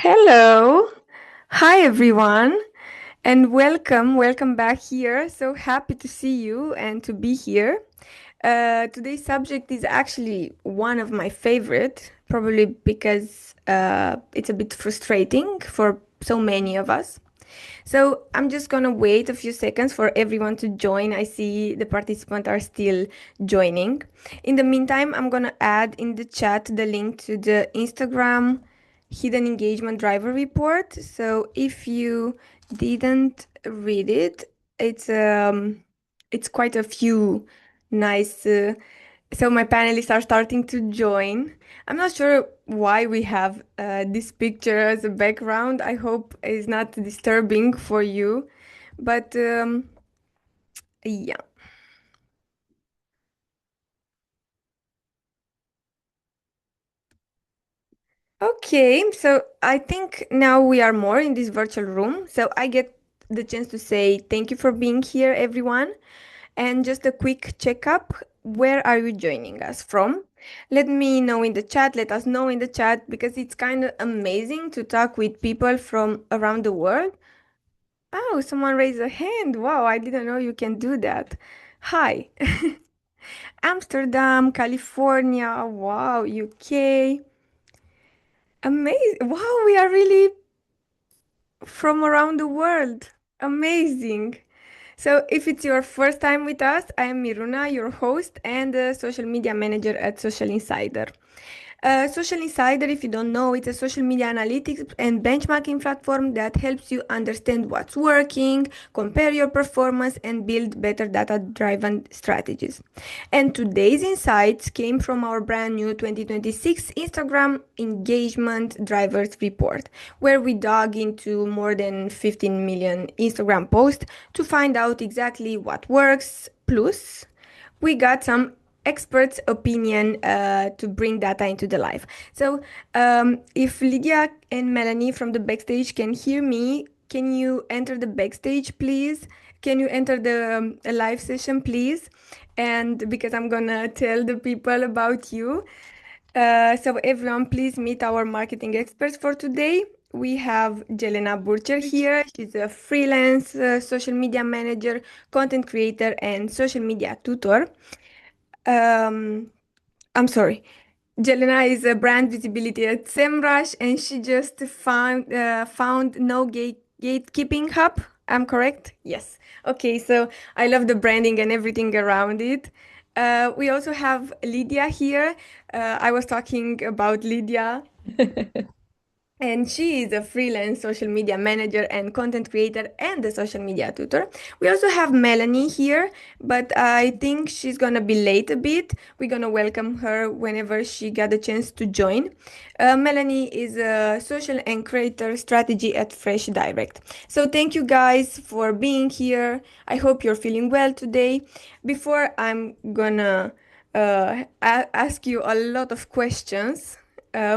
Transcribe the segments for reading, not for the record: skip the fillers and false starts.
Hello. Hi, everyone, and welcome back here. So happy to see you and to be here. Today's subject is actually one of my favorite, probably because it's a bit frustrating for so many of us. So I'm just gonna wait a few seconds for everyone to join. I see the participants are still joining. In the meantime, I'm gonna add in the chat the link to the Instagram hidden engagement driver report. So if you didn't read it, it's quite a few nice so my panelists are starting to join. I'm not sure why we have this picture as a background. I hope it's not disturbing for you, but yeah. Okay, so I think now we are more in this virtual room. So I get the chance to say thank you for being here, everyone. And just a quick checkup, where are you joining us from? Let me know in the chat, let us know in the chat, because it's kind of amazing to talk with people from around the world. Oh, someone raised a hand. Wow, I didn't know you can do that. Hi. Amsterdam, California, wow, UK. Amazing. Wow, we are really from around the world. Amazing. So, if it's your first time with us, I am Miruna, your host and the social media manager at Socialinsider. Socialinsider, if you don't know, it's a social media analytics and benchmarking platform that helps you understand what's working, compare your performance, and build better data-driven strategies. And today's insights came from our brand new 2026 Instagram engagement drivers report, where we dug into more than 15 million Instagram posts to find out exactly what works. Plus, we got some experts' opinion to bring data into the live. So, if Lydia and Melanie from the backstage can hear me, can you enter the backstage, please? Can you enter the live session, please? And because I'm gonna tell the people about you. So everyone, please meet our marketing experts for today. We have Jelena Burcer here. She's a freelance social media manager, content creator, and social media tutor. Um, I'm sorry. Jelena is a brand visibility at Semrush, and she just found no gatekeeping hub. I'm correct? Yes. Okay, so I love the branding and everything around it. We also have Lydia here. I was talking about Lydia. And she is a freelance social media manager and content creator and a social media tutor. We also have Melanie here, but I think she's gonna be late a bit. We're gonna welcome her whenever she got a chance to join. Melanie is a social and creator strategy at Fresh Direct. So thank you guys for being here. I hope you're feeling well today. Before I'm gonna ask you a lot of questions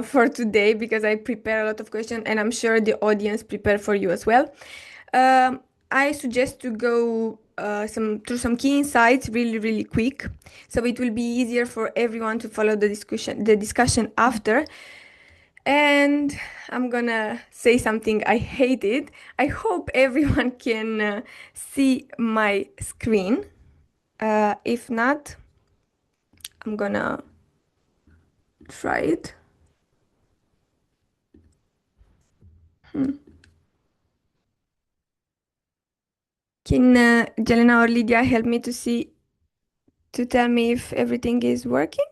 for today because I prepare a lot of questions and I'm sure the audience prepare for you as well. I suggest to go through some key insights really quick, so it will be easier for everyone to follow the discussion after. And I'm gonna say something I hated. I hope everyone can see my screen. If not, I'm gonna try it. Can Jelena or Lydia help me to tell me if everything is working?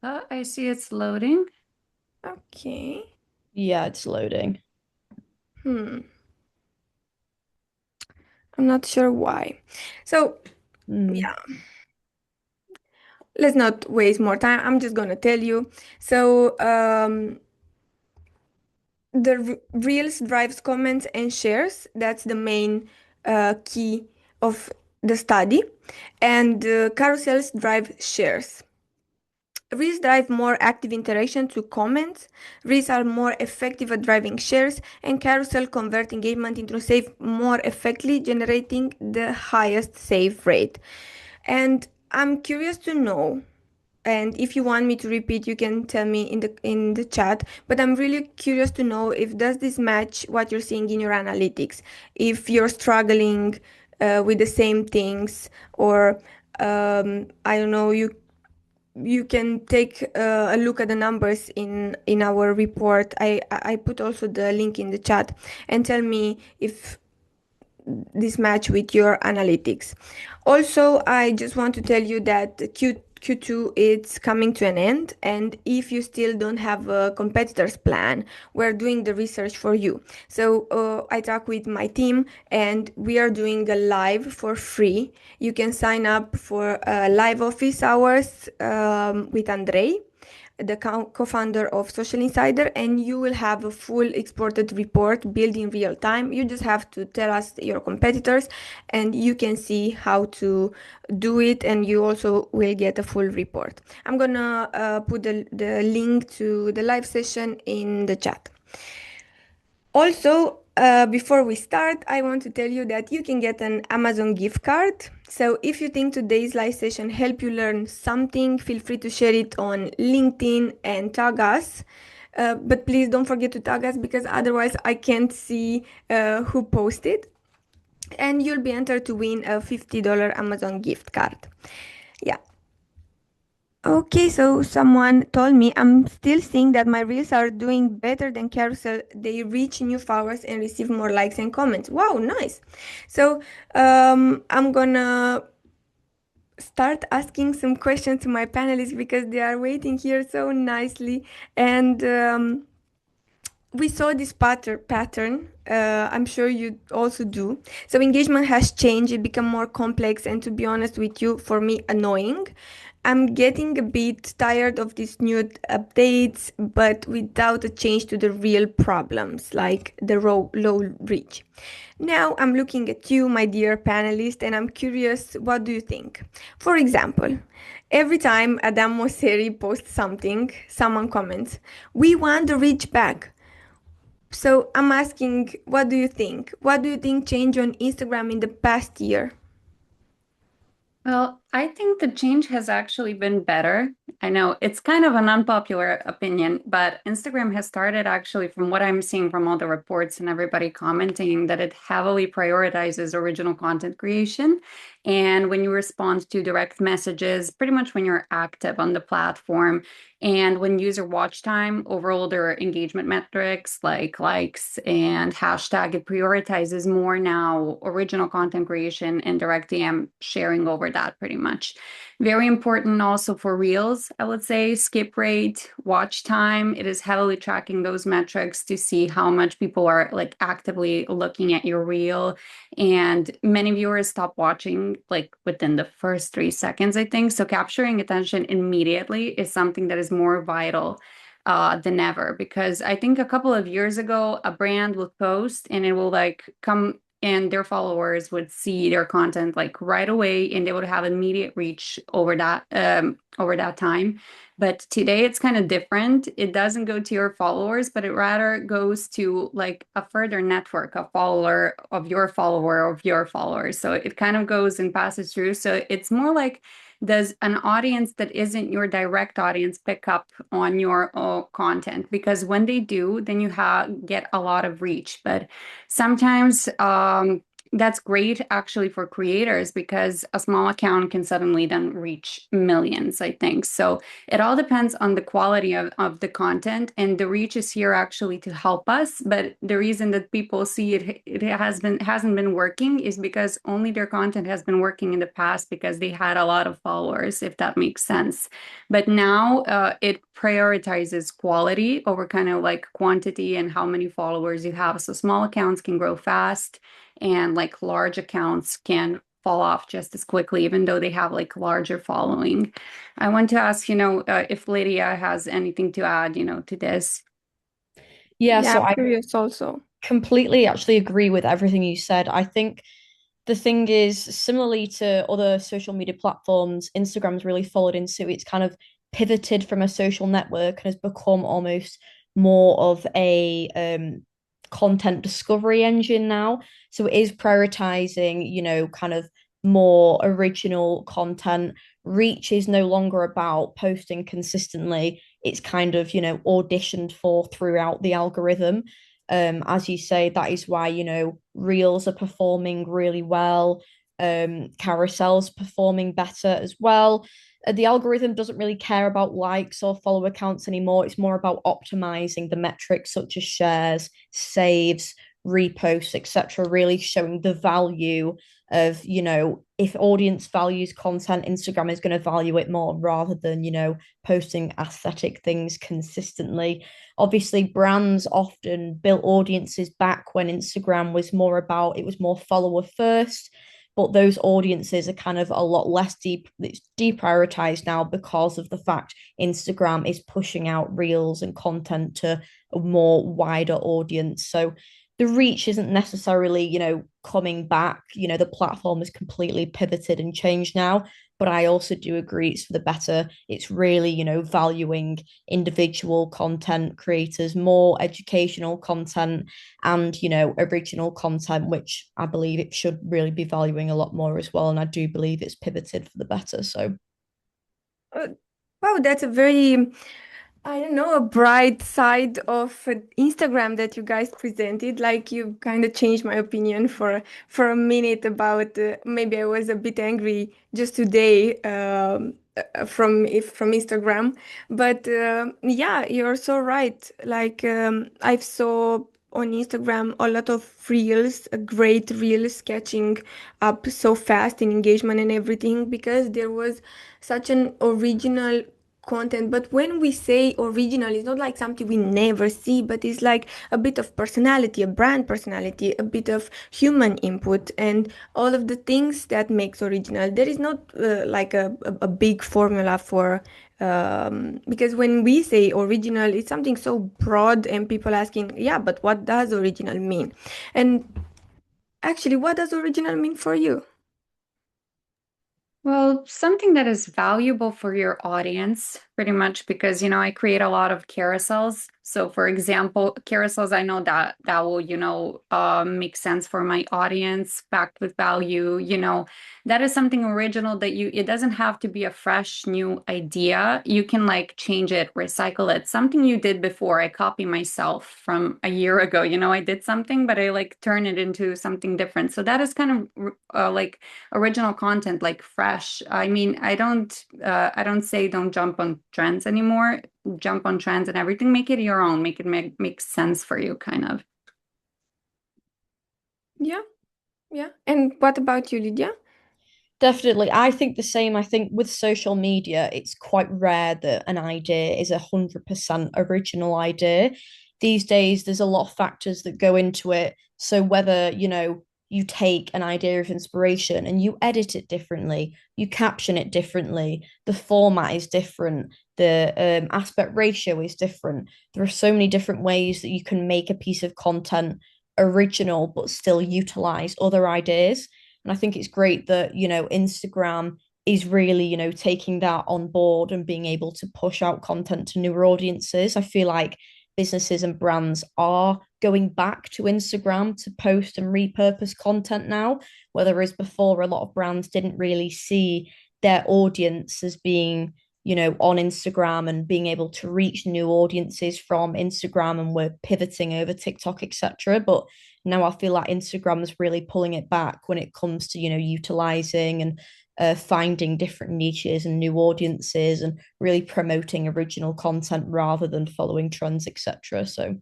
I see it's loading. Okay. Yeah, it's loading. I'm not sure why. So, yeah, let's not waste more time. I'm just gonna tell you. So, the Reels drives comments and shares. That's the main key of the study. And Carousels drive shares. Reels drive more active interaction to comments. Reels are more effective at driving shares, and carousel convert engagement into save more effectively, generating the highest save rate. And I'm curious to know And if you want me to repeat, you can tell me in the chat. But I'm really curious to know if does this match what you're seeing in your analytics? If you're struggling with the same things, or I don't know, you can take a look at the numbers in our report. I put also the link in the chat, and tell me if this match with your analytics. Also, I just want to tell you that Q2 it's coming to an end, and if you still don't have a competitor's plan, we're doing the research for you. So I talk with my team, and we are doing a live for free. You can sign up for live office hours with Andrei, the co-founder of Socialinsider, and you will have a full exported report built in real time. You just have to tell us your competitors, and you can see how to do it, and you also will get a full report. I'm gonna put the link to the live session in the chat. Also, before we start, I want to tell you that you can get an Amazon gift card. So if you think today's live session helped you learn something, feel free to share it on LinkedIn and tag us. But please don't forget to tag us, because otherwise I can't see who posted. And you'll be entered to win a $50 Amazon gift card. Yeah. Okay, so someone told me I'm still seeing that my reels are doing better than Carousel. They reach new followers and receive more likes and comments. Wow, nice. So I'm gonna start asking some questions to my panelists, because they are waiting here so nicely. And we saw this pattern. I'm sure you also do. So engagement has changed. It become more complex, and to be honest with you, for me, annoying. I'm getting a bit tired of these new updates, but without a change to the real problems, like the low reach. Now I'm looking at you, my dear panelist, and I'm curious, what do you think? For example, every time Adam Mosseri posts something, someone comments, "We want the reach back." So I'm asking, what do you think? What do you think changed on Instagram in the past year? Well, I think the change has actually been better. I know it's kind of an unpopular opinion, but Instagram has started actually, from what I'm seeing from all the reports and everybody commenting, that it heavily prioritizes original content creation. And when you respond to direct messages, pretty much when you're active on the platform, and when user watch time, overall their engagement metrics like likes and hashtag, it prioritizes more now original content creation and direct DM sharing over that pretty much. Very important also for Reels, I would say, skip rate, watch time. It is heavily tracking those metrics to see how much people are like actively looking at your reel. And many viewers stop watching like within the first 3 seconds, I think. So capturing attention immediately is something that is more vital than ever, because I think a couple of years ago, a brand would post and it will like come, and their followers would see their content like right away, and they would have immediate reach over that time. But today it's kind of different. It doesn't go to your followers, but it rather goes to like a further network of follower of your follower of your followers. So it kind of goes and passes through. So it's more like, does an audience that isn't your direct audience pick up on your content? Because when they do, then you get a lot of reach. But sometimes that's great actually for creators, because a small account can suddenly then reach millions, I think. So it all depends on the quality of the content, and the reach is here actually to help us. But the reason that people see it hasn't been working is because only their content has been working in the past, because they had a lot of followers, if that makes sense. But now it prioritizes quality over kind of like quantity and how many followers you have. So small accounts can grow fast, and like large accounts can fall off just as quickly, even though they have like larger following. I want to ask, if Lydia has anything to add, to this. Yeah, Yeah, so I'm I curious also. completely actually agree with everything you said. I think the thing is, similarly to other social media platforms, Instagram's really followed into, it's kind of pivoted from a social network and has become almost more of a content discovery engine now. So it is prioritizing, kind of more original content. Reach is no longer about posting consistently. It's kind of, auditioned for throughout the algorithm. As you say, that is why, reels are performing really well. Carousels performing better as well. The algorithm doesn't really care about likes or follower counts anymore. It's more about optimizing the metrics such as shares, saves, reposts, etc., really showing the value of, if audience values content, Instagram is going to value it more rather than, posting aesthetic things consistently. Obviously, brands often built audiences back when Instagram was more about, it was more follower first, but those audiences are kind of a lot less it's deprioritized now because of the fact Instagram is pushing out reels and content to a more wider audience. So the reach isn't necessarily, coming back. The platform has completely pivoted and changed now. But I also do agree it's for the better. It's really, valuing individual content creators, more educational content and, original content, which I believe it should really be valuing a lot more as well. And I do believe it's pivoted for the better. So Uh, wow, that's a very, I don't know, a bright side of Instagram that you guys presented. Like you kind of changed my opinion for a minute about maybe I was a bit angry just today from Instagram, but yeah, you're so right. Like I've saw on Instagram a lot of reels, great reels catching up so fast in engagement and everything because there was such an original content. But when we say original, it's not like something we never see, but it's like a bit of personality, a brand personality, a bit of human input, and all of the things that makes original. There is not like a big formula for because when we say original, it's something so broad, and people asking, yeah, but what does original mean? And actually, what does original mean for you? Well, something that is valuable for your audience, pretty much because, I create a lot of carousels. So, for example, carousels, I know that will, make sense for my audience, packed with value. That is something original that it doesn't have to be a fresh new idea. You can like change it, recycle it. Something you did before, I copy myself from a year ago. I did something, but I like turn it into something different. So that is kind of like original content, like fresh. I mean, I don't say don't jump on trends anymore. Jump on trends and everything, make it your own, make it make sense for you, kind of. Yeah, yeah. And what about you, Lydia? definitely, I think the same. I think with social media, it's quite rare that an idea is 100% original idea. These days, there's a lot of factors that go into it. So whether, you take an idea of inspiration and you edit it differently, you caption it differently, the format is different, the aspect ratio is different. There are so many different ways that you can make a piece of content original, but still utilize other ideas. And I think it's great that, Instagram is really, taking that on board and being able to push out content to newer audiences. I feel like businesses and brands are going back to Instagram to post and repurpose content now, whereas before a lot of brands didn't really see their audience as being, on Instagram and being able to reach new audiences from Instagram and we're pivoting over TikTok, etc. But now I feel like Instagram is really pulling it back when it comes to, utilizing and finding different niches and new audiences and really promoting original content rather than following trends, etc. So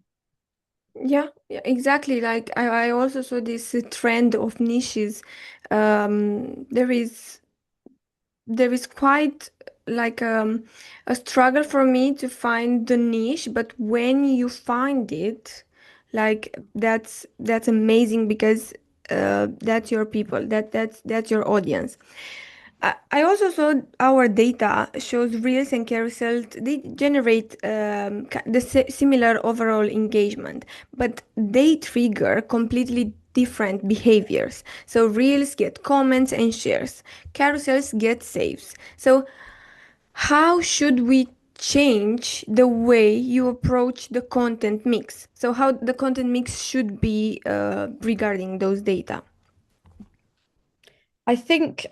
Yeah, yeah, exactly. Like I also saw this trend of niches. There is quite like a struggle for me to find the niche, but when you find it, like that's amazing because that's your people, that's your audience. I also saw our data shows reels and carousels, they generate similar overall engagement, but they trigger completely different behaviors. So reels get comments and shares, carousels get saves. So how should we change the way you approach the content mix? So how the content mix should be regarding those data? I think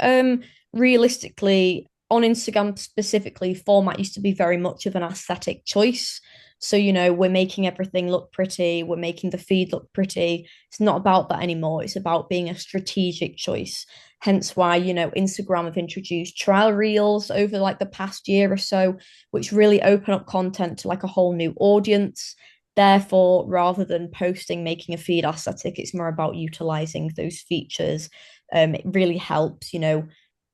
realistically, on Instagram specifically, format used to be very much of an aesthetic choice. So, we're making everything look pretty, we're making the feed look pretty. It's not about that anymore. It's about being a strategic choice. Hence why, Instagram have introduced trial reels over like the past year or so, which really open up content to like a whole new audience. Therefore, rather than posting, making a feed aesthetic, it's more about utilizing those features. It really helps,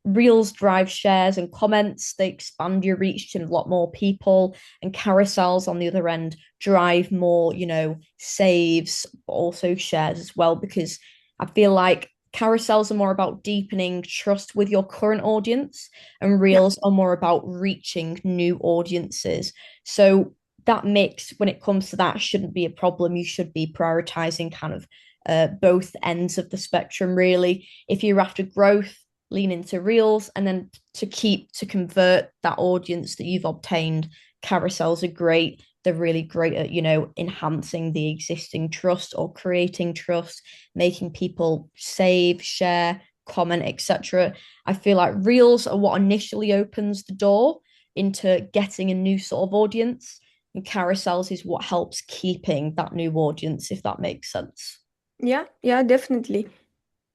Reels drive shares and comments. They expand your reach to a lot more people. And carousels, on the other end, drive more, saves, but also shares as well. Because I feel like carousels are more about deepening trust with your current audience, and Yeah. reels are more about reaching new audiences. So that mix, when it comes to that, shouldn't be a problem. You should be prioritizing kind of both ends of the spectrum, really. If you're after growth, lean into reels, and then to convert that audience that you've obtained, carousels are great. They're really great at, enhancing the existing trust or creating trust, making people save, share, comment, etc. I feel like reels are what initially opens the door into getting a new sort of audience, and carousels is what helps keeping that new audience, if that makes sense. Yeah, yeah, definitely.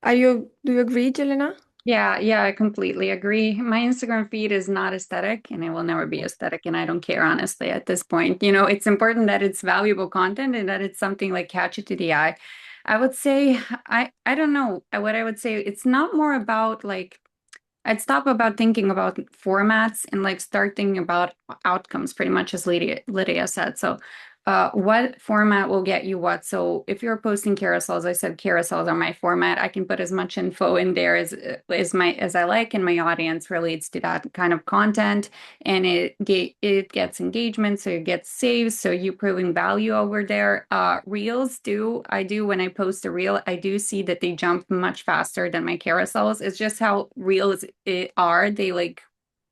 Do you agree, Jelena? Yeah, I completely agree. My Instagram feed is not aesthetic and it will never be aesthetic. And I don't care, honestly, at this point. It's important that it's valuable content and that it's something like catchy to the eye. I would say, I don't know what I would say. It's not more about like, I'd stop about thinking about formats and like start thinking about outcomes, pretty much as Lydia said. So, what format will get you what? So, if you're posting carousels, I said carousels are my format. I can put as much info in there as I like, and my audience relates to that kind of content, and it gets engagement, so it gets saves, so you proving value over there. Reels I do when I post a reel, I do see that they jump much faster than my carousels. It's just how reels are. They like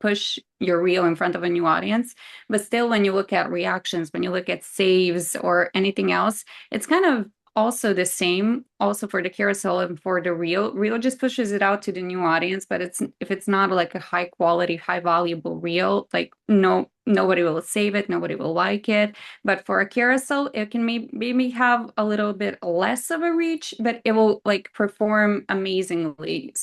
push your reel in front of a new audience. But still, when you look at reactions, when you look at saves or anything else, it's kind of also the same also for the carousel and for the reel just pushes it out to the new audience. But if it's not like a high quality, high valuable reel, like nobody will save it, nobody will like it. But for a carousel, it can maybe have a little bit less of a reach, but it will like perform amazingly,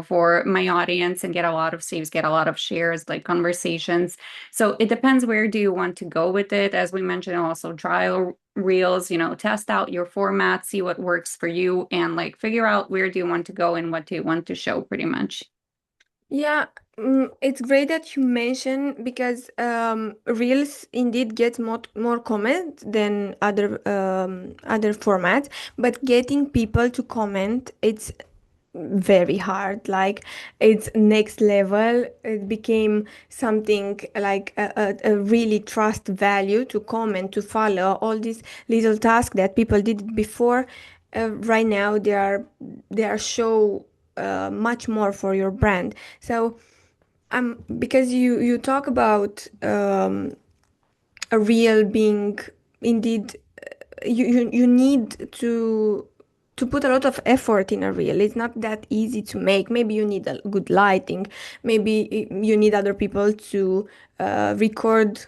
for my audience and get a lot of saves, get a lot of shares, like conversations. So it depends, where do you want to go with it? As we mentioned, also trial reels, test out your format, see what works for you, and like figure out where do you want to go and what do you want to show, pretty much. Yeah, it's great that you mention because Reels indeed gets more comment than other formats, but getting people to comment, it's very hard. Like it's next level. It became something like a really trust value to comment, to follow all these little tasks that people did before. Right now they are show much more for your brand. So because you talk about a real being indeed you need to put a lot of effort in a reel. It's not that easy to make. Maybe you need a good lighting. Maybe you need other people to record.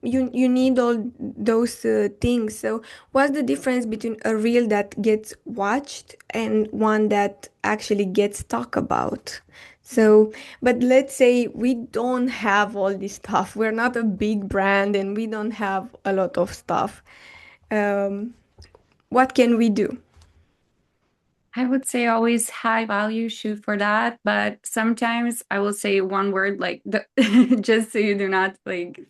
You need all those things. So what's the difference between a reel that gets watched and one that actually gets talked about? So, but let's say we don't have all this stuff. We're not a big brand and we don't have a lot of stuff. Um, what can we do? I would say always high value, shoot for that. But sometimes I will say one word like just so you do not like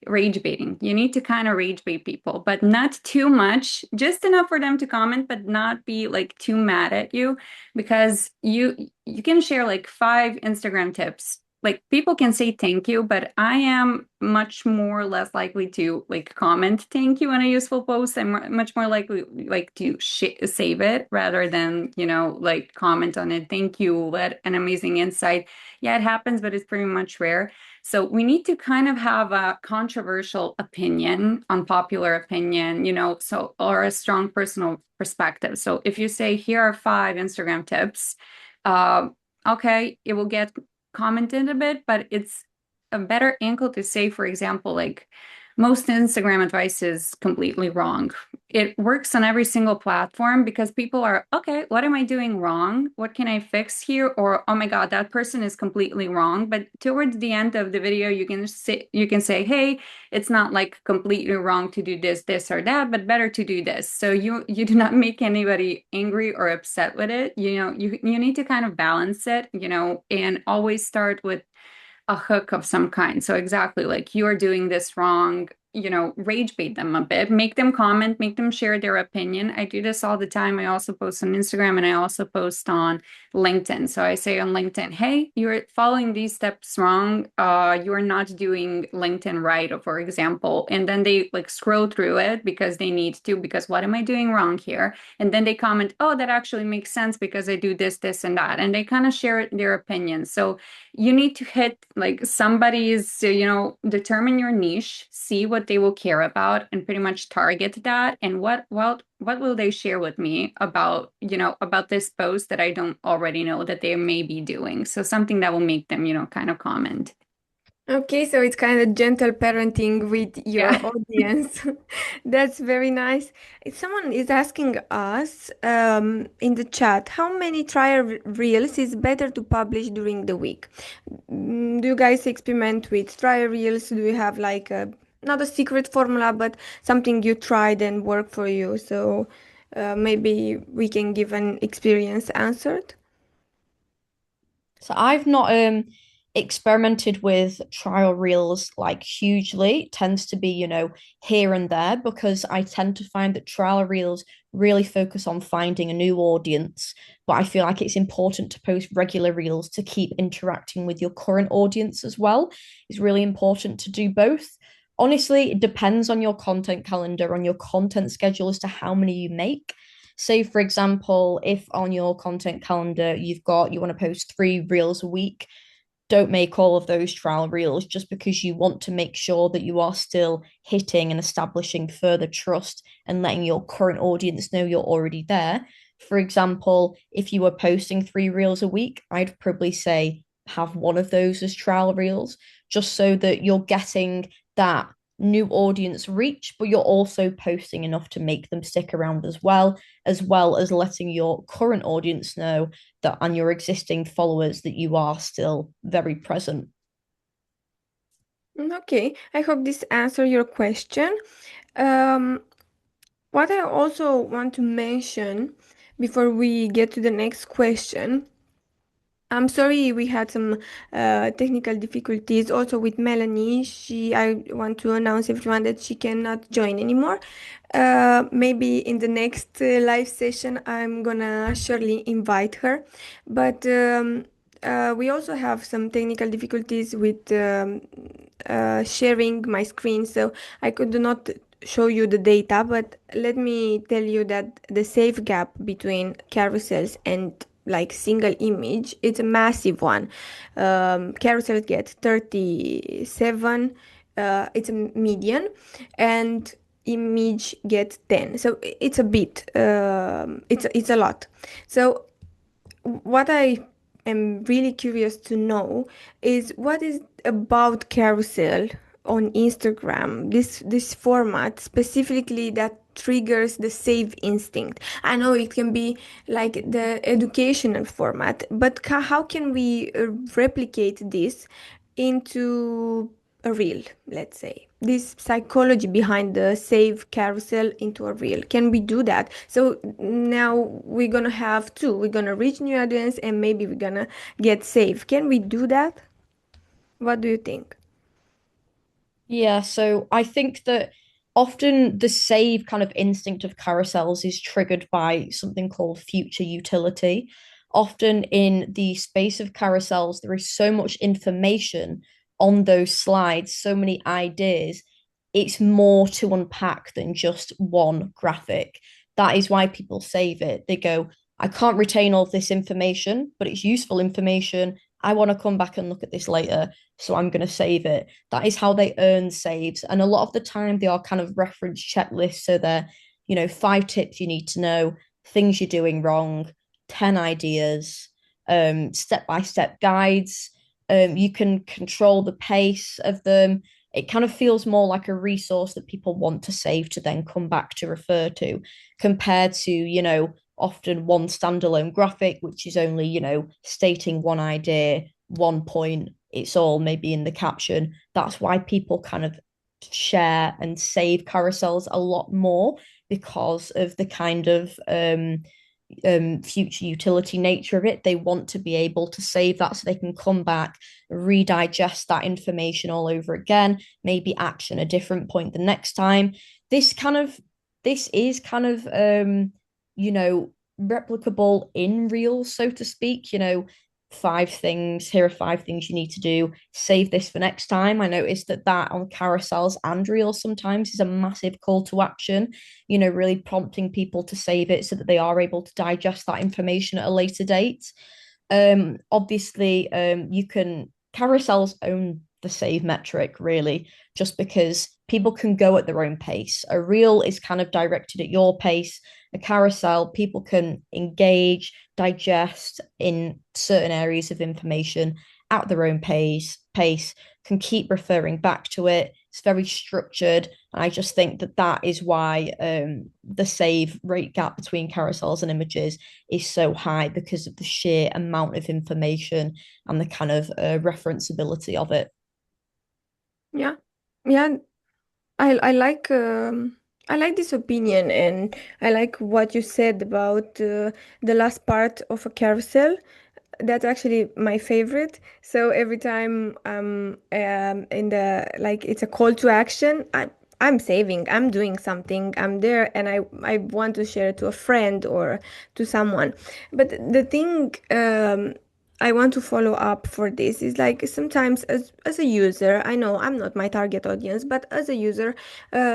rage baiting. You need to kind of rage bait people, but not too much, just enough for them to comment, but not be like too mad at you, because you can share like 5 Instagram tips. Like people can say thank you, but I am much more less likely to like comment thank you on a useful post. I'm much more likely like to save it rather than, like comment on it. Thank you. What an amazing insight. Yeah, it happens, but it's pretty much rare. So we need to kind of have a controversial opinion, unpopular opinion, or a strong personal perspective. So if you say, here are 5 Instagram tips, uh, okay, it will get commented a bit, but it's a better angle to say, for example, like most Instagram advice is completely wrong. It works on every single platform because people are, okay, what am I doing wrong? What can I fix here? Or, oh my God, that person is completely wrong. But towards the end of the video, you can say, hey, it's not like completely wrong to do this, this, or that, but better to do this. So you do not make anybody angry or upset with it. You need to kind of balance it, and always start with a hook of some kind. So exactly like you are doing this wrong, rage bait them a bit, make them comment, make them share their opinion. I do this all the time. I also post on Instagram and I also post on LinkedIn. So I say on LinkedIn, hey, you're following these steps wrong. You are not doing LinkedIn right, for example. And then they like scroll through it because they need to, because what am I doing wrong here? And then they comment, oh, that actually makes sense because I do this, this, and that. And they kind of share their opinions. So you need to hit like somebody's, determine your niche, see what they will care about, and pretty much target that. And what will they share with me about, about this post that I don't already know that they may be doing? So something that will make them, kind of comment. Okay, so it's kind of gentle parenting with your Yeah. audience. That's very nice. If someone is asking us in the chat, how many trial reels is better to publish during the week? Do you guys experiment with trial reels? Do you have like not a secret formula, but something you tried and worked for you? So maybe we can give an experience answered. So I've not experimented with trial reels like hugely. It tends to be, here and there because I tend to find that trial reels really focus on finding a new audience. But I feel like it's important to post regular reels to keep interacting with your current audience as well. It's really important to do both. Honestly, it depends on your content calendar, on your content schedule as to how many you make. Say, for example, if on your content calendar you want to post 3 reels a week, don't make all of those trial reels just because you want to make sure that you are still hitting and establishing further trust and letting your current audience know you're already there. For example, if you were posting 3 reels a week, I'd probably say have one of those as trial reels, just so that you're getting that new audience reach, but you're also posting enough to make them stick around as well as letting your current audience know that and your existing followers that you are still very present. Okay, I hope this answer your question. Um, what I also want to mention before we get to the next question, I'm sorry we had some technical difficulties also with Melanie. I want to announce everyone that she cannot join anymore. Maybe in the next live session, I'm gonna surely invite her. But we also have some technical difficulties with sharing my screen, so I could not show you the data. But let me tell you that the safe gap between carousels and like single image, it's a massive one. Carousels get 37, it's a median, and image get 10. So it's a bit, it's a lot. So what I am really curious to know is what is about carousel on Instagram, this format specifically that triggers the save instinct. I know it can be like the educational format, but how can we replicate this into a reel, let's say? This psychology behind the save carousel into a reel. Can we do that? So now we're gonna have two. We're gonna reach new audience and maybe we're gonna get save. Can we do that? What do you think? Yeah, so I think that often the save kind of instinct of carousels is triggered by something called future utility. Often in the space of carousels, there is so much information on those slides, so many ideas. It's more to unpack than just one graphic. That is why people save it. They go, I can't retain all of this information, but it's useful information. I want to come back and look at this later, so I'm going to save it. That is how they earn saves. And a lot of the time, they are kind of reference checklists. So they're, 5 tips you need to know, things you're doing wrong, 10 ideas, step-by-step guides. You can control the pace of them. It kind of feels more like a resource that people want to save to then come back to refer to, compared to, often one standalone graphic, which is only, stating one idea, one point. It's all maybe in the caption. That's why people kind of share and save carousels a lot more, because of the kind of future utility nature of it. They want to be able to save that so they can come back, redigest that information all over again, maybe action a different point the next time. This kind of this is kind of you know, replicable in reels, so to speak. Five things, here are five things you need to do, save this for next time. I noticed that on carousels and reels sometimes is a massive call to action, really prompting people to save it so that they are able to digest that information at a later date. Obviously, you can carousels own the save metric, really, just because people can go at their own pace. A reel is kind of directed at your pace. A carousel, people can engage, digest in certain areas of information at their own pace, can keep referring back to it. It's very structured. And I just think that is why the save rate gap between carousels and images is so high, because of the sheer amount of information and the kind of referenceability of it. Yeah. Yeah, I like this opinion, and I like what you said about the last part of a carousel. That's actually my favorite. So every time in the like it's a call to action, I'm saving, I'm doing something, I'm there, and I want to share it to a friend or to someone. But the thing I want to follow up for this is like sometimes as a user, I know I'm not my target audience, but as a user,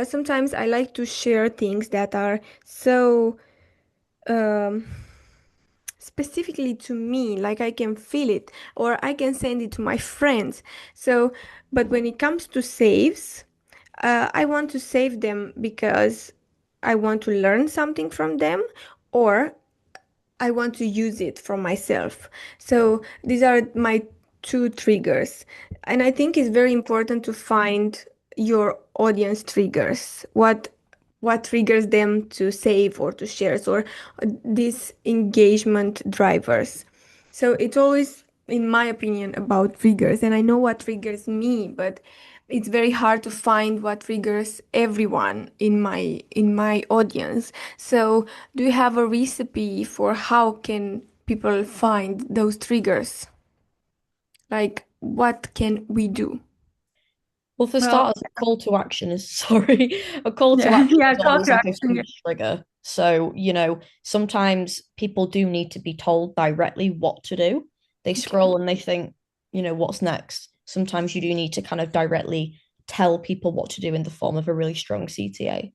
sometimes I like to share things that are so um, specifically to me, like I can feel it or I can send it to my friends. So, but when it comes to saves, I want to save them because I want to learn something from them, or I want to use it for myself. So these are my two triggers. And I think it's very important to find your audience triggers. What triggers them to save or to share, or these engagement drivers. So it's always, in my opinion, about triggers. And I know what triggers me, but it's very hard to find what triggers everyone in my audience. So do you have a recipe for how can people find those triggers? Like, what can we do? Well, for Well, starters, a call to action is sorry, a call to yeah, action yeah, is call always to like a action. huge trigger. So, sometimes people do need to be told directly what to do. They Okay. scroll and they think, what's next? Sometimes you do need to kind of directly tell people what to do in the form of a really strong CTA.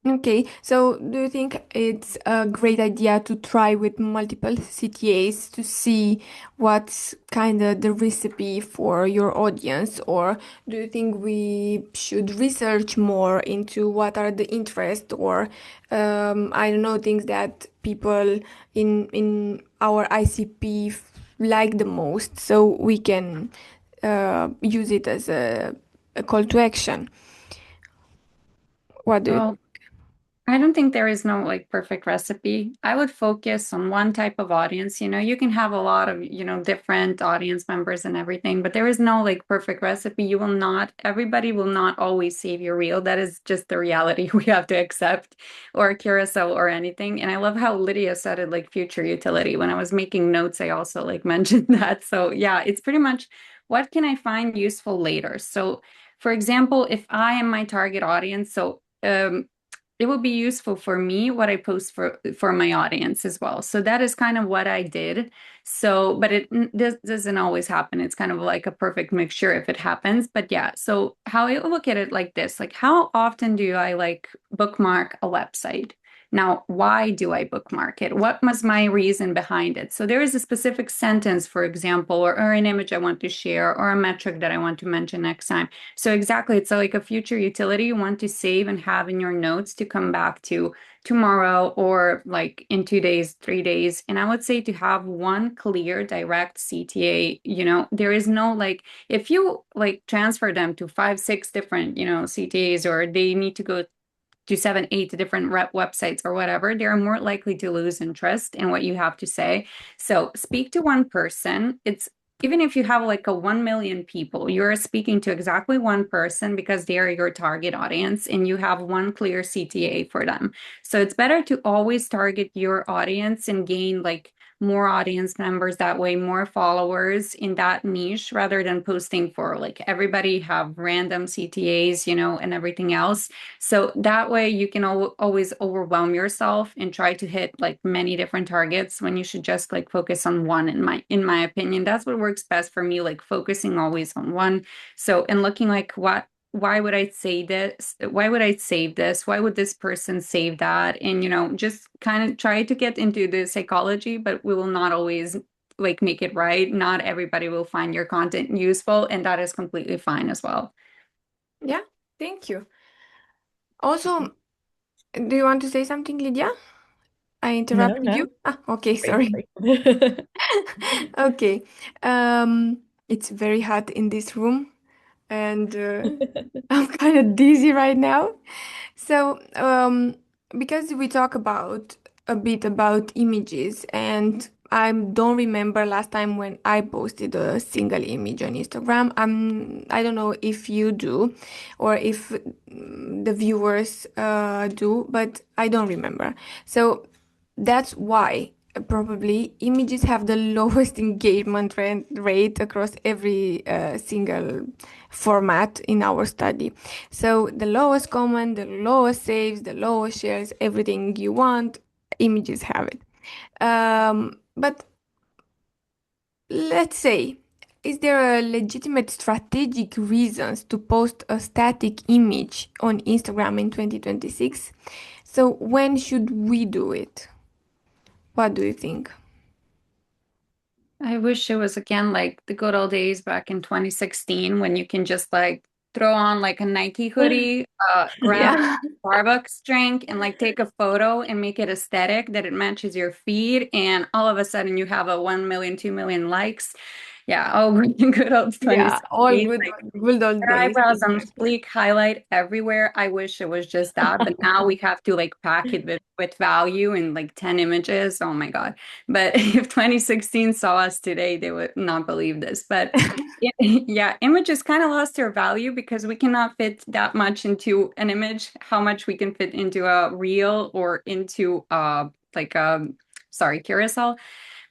Okay, so do you think it's a great idea to try with multiple CTAs to see what's kind of the recipe for your audience? Or do you think we should research more into what are the interests or I don't know, things that people in our ICP like the most so we can use it as a call to action? What do you Well, I don't think there is no like perfect recipe. I would focus on one type of audience. You can have a lot of, different audience members and everything, but there is no like perfect recipe. Everybody will not always save your reel. That is just the reality we have to accept, or a carousel or anything. And I love how Lydia said it, like future utility. When I was making notes, I also like mentioned that. So yeah, it's pretty much what can I find useful later? So for example, if I am my target audience, it will be useful for me what I post for my audience as well. So that is kind of what I did. So, but this doesn't always happen. It's kind of like a perfect mixture if it happens. But yeah, so how I look at it like this, like how often do I like bookmark a website? Now, why do I bookmark it? What was my reason behind it? So there is a specific sentence, for example, or an image I want to share, or a metric that I want to mention next time. So exactly, it's like a future utility you want to save and have in your notes to come back to tomorrow or like in 2 days, 3 days. And I would say to have one clear, direct CTA, there is no like, if you like transfer them to five, six different, CTAs, or they need to go to 7, 8 different websites or whatever, they're more likely to lose interest in what you have to say. So speak to one person. It's even if you have like a 1 million people, you're speaking to exactly one person because they are your target audience and you have one clear CTA for them. So it's better to always target your audience and gain like more audience members that way, more followers in that niche rather than posting for like everybody have random CTAs, and everything else. So that way you can always overwhelm yourself and try to hit like many different targets when you should just like focus on one in my opinion. That's what works best for me, like focusing always on one. So and looking like why would I say this? Why would I save this? Why would this person save that? And just kind of try to get into the psychology, but we will not always like make it right. Not everybody will find your content useful, and that is completely fine as well. Yeah, thank you. Also, do you want to say something, Lydia? I No, interrupted you? no. Okay, Great, sorry. great. Okay. It's very hot in this room, and I'm kind of dizzy right now. So, because we talk about a bit about images, and I don't remember last time when I posted a single image on Instagram. I don't know if you do, or if the viewers do, but I don't remember. So that's why probably images have the lowest engagement rate across every single format in our study. So the lowest comment, the lowest saves, the lowest shares, everything you want, images have it. But let's say, is there a legitimate strategic reasons to post a static image on Instagram in 2026? So when should we do it? What do you think? I wish it was again like the good old days back in 2016 when you can just like throw on like a Nike hoodie, grab Yeah. a Starbucks drink and like take a photo and make it aesthetic that it matches your feed. And all of a sudden you have a 1 million, 2 million likes. Yeah. Oh, good old Yeah, all 2016. good, Like good old their days. eyebrows on Exactly. fleek, highlight everywhere. I wish it was just that, but now we have to like pack it with value in like 10 images. Oh my God. But if 2016 saw us today, they would not believe this. But yeah, images kind of lost their value because we cannot fit that much into an image, how much we can fit into a reel or into like a sorry, carousel.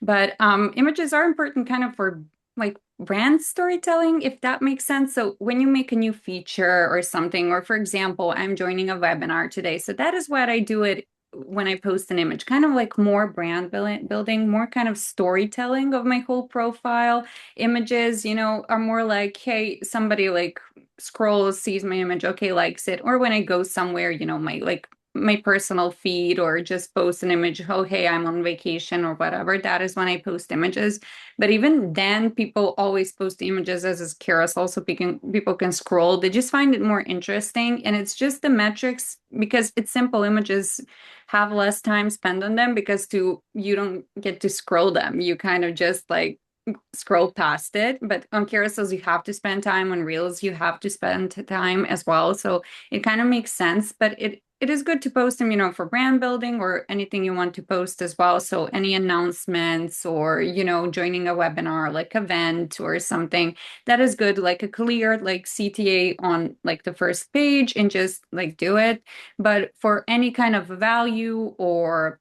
But images are important kind of for like brand storytelling, if that makes sense. So when you make a new feature or something, or for example, I'm joining a webinar today. So that is what I do it when I post an image, kind of like more brand building, more kind of storytelling of my whole profile. Images, are more like, hey, somebody like scrolls, sees my image, okay, likes it. Or when I go somewhere, my personal feed or just post an image, oh, hey, I'm on vacation or whatever. That is when I post images. But even then, people always post images as a carousel so people can scroll. They just find it more interesting. And it's just the metrics because it's simple. Images have less time spent on them because you don't get to scroll them. You kind of just like scroll past it. But on carousels, you have to spend time. On reels, you have to spend time as well. So it kind of makes sense. But it is good to post them, for brand building or anything you want to post as well. So any announcements or, joining a webinar, like event or something, that is good. Like a clear, like CTA on like the first page and just like do it. But for any kind of value or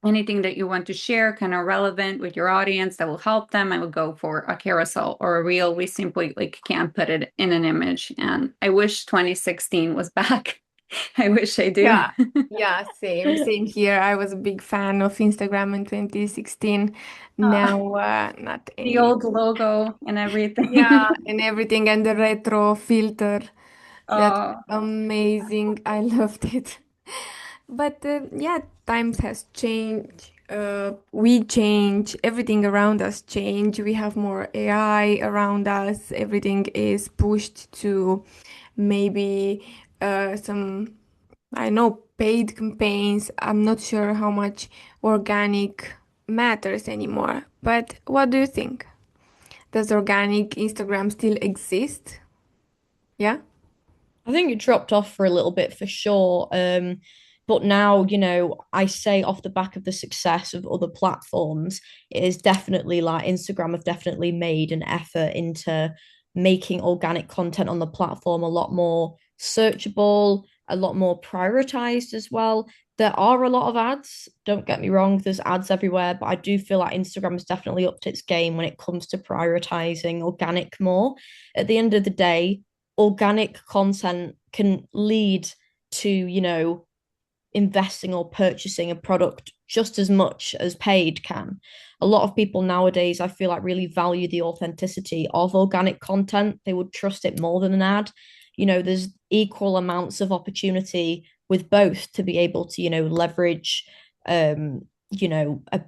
anything that you want to share kind of relevant with your audience that will help them, I would go for a carousel or a reel. We simply like can't put it in an image. And I wish 2016 was back. I wish I do. Yeah, yeah, same here. I was a big fan of Instagram in 2016. Now, not The any. old logo and Yeah, everything. and everything and the retro filter. That's Oh, amazing. I loved it. But yeah, times has changed. We change. Everything around us change. We have more AI around us. Everything is pushed to maybe some, I know, paid campaigns. I'm not sure how much organic matters anymore. But what do you think? Does organic Instagram still exist? Yeah? I think it dropped off for a little bit for sure. But now, I say off the back of the success of other platforms, it is definitely like Instagram have definitely made an effort into making organic content on the platform a lot more searchable, a lot more prioritized as well. There are a lot of ads, don't get me wrong, there's ads everywhere, but I do feel like Instagram has definitely upped its game when it comes to prioritizing organic more. At the end of the day, organic content can lead to, investing or purchasing a product just as much as paid can. A lot of people nowadays, I feel like, really value the authenticity of organic content. They would trust it more than an ad. There's equal amounts of opportunity with both to be able to, leverage a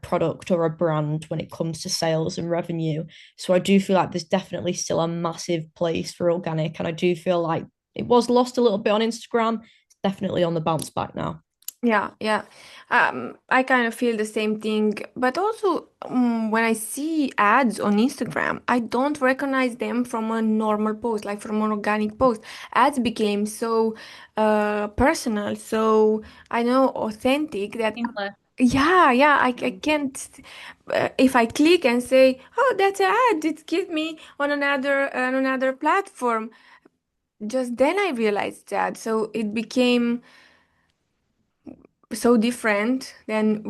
product or a brand when it comes to sales and revenue. So I do feel like there's definitely still a massive place for organic. And I do feel like it was lost a little bit on Instagram. It's definitely on the bounce back now. Yeah, yeah. I kind of feel the same thing, but also when I see ads on Instagram, I don't recognize them from a normal post, like from an organic post. Ads became so personal, so I know authentic that Seamless. yeah, yeah, I can't if I click and say, "Oh, that's an ad," it gives me on another platform. Just then I realized that. So it became so different, then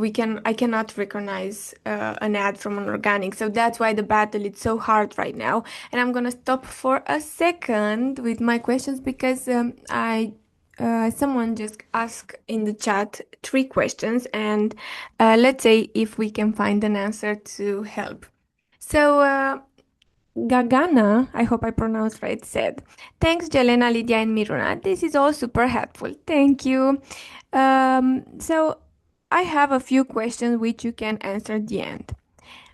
I cannot recognize an ad from an organic. So that's why the battle is so hard right now. And I'm gonna stop for a second with my questions because I someone just asked in the chat 3 questions, and let's say if we can find an answer to help. So Gagana, I hope I pronounced right, said, "Thanks, Jelena, Lydia, and Miruna. This is all super helpful. Thank you. So I have a few questions which you can answer at the end.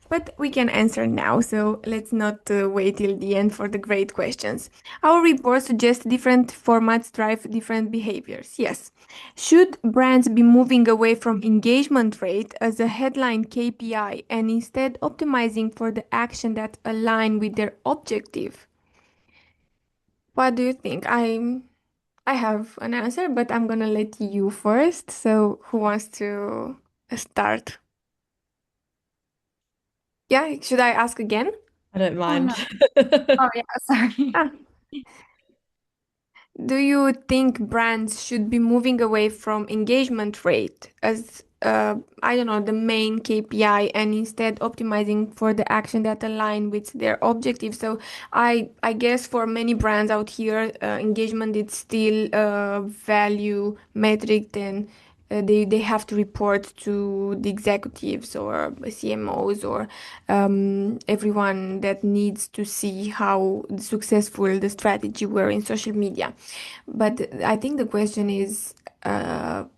But we can answer now, so let's not wait till the end for the great questions. Our report suggests different formats drive different behaviors. Yes. Should brands be moving away from engagement rate as a headline KPI and instead optimizing for the action that align with their objective? What do you think? I have an answer, but I'm gonna let you first. So who wants to start? Yeah, should I ask again? I don't Oh mind. no. Oh yeah, sorry. Ah, do you think brands should be moving away from engagement rate as I don't know, the main KPI and instead optimizing for the action that align with their objectives? So I guess for many brands out here, engagement is still a value metric, and they have to report to the executives or CMOs or everyone that needs to see how successful the strategy were in social media. But I think the question is,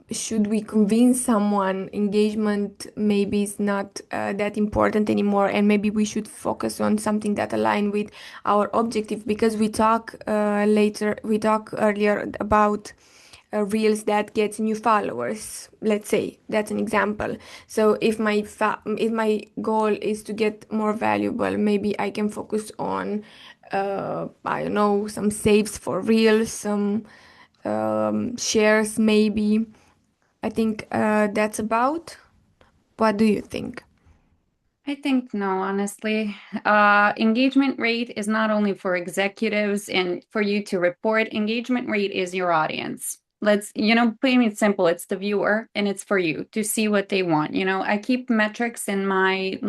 should we convince someone engagement maybe is not that important anymore, and maybe we should focus on something that align with our objective? Because we talk earlier about reels that gets new followers. Let's say that's an example. So if my goal is to get more valuable, maybe I can focus on I don't know, some saves for reels, some shares maybe. I think that's about. What do you think? I think no, honestly. Engagement rate is not only for executives and for you to report, engagement rate is your audience. Let's, plain and simple, it's the viewer and it's for you to see what they want. I keep metrics in my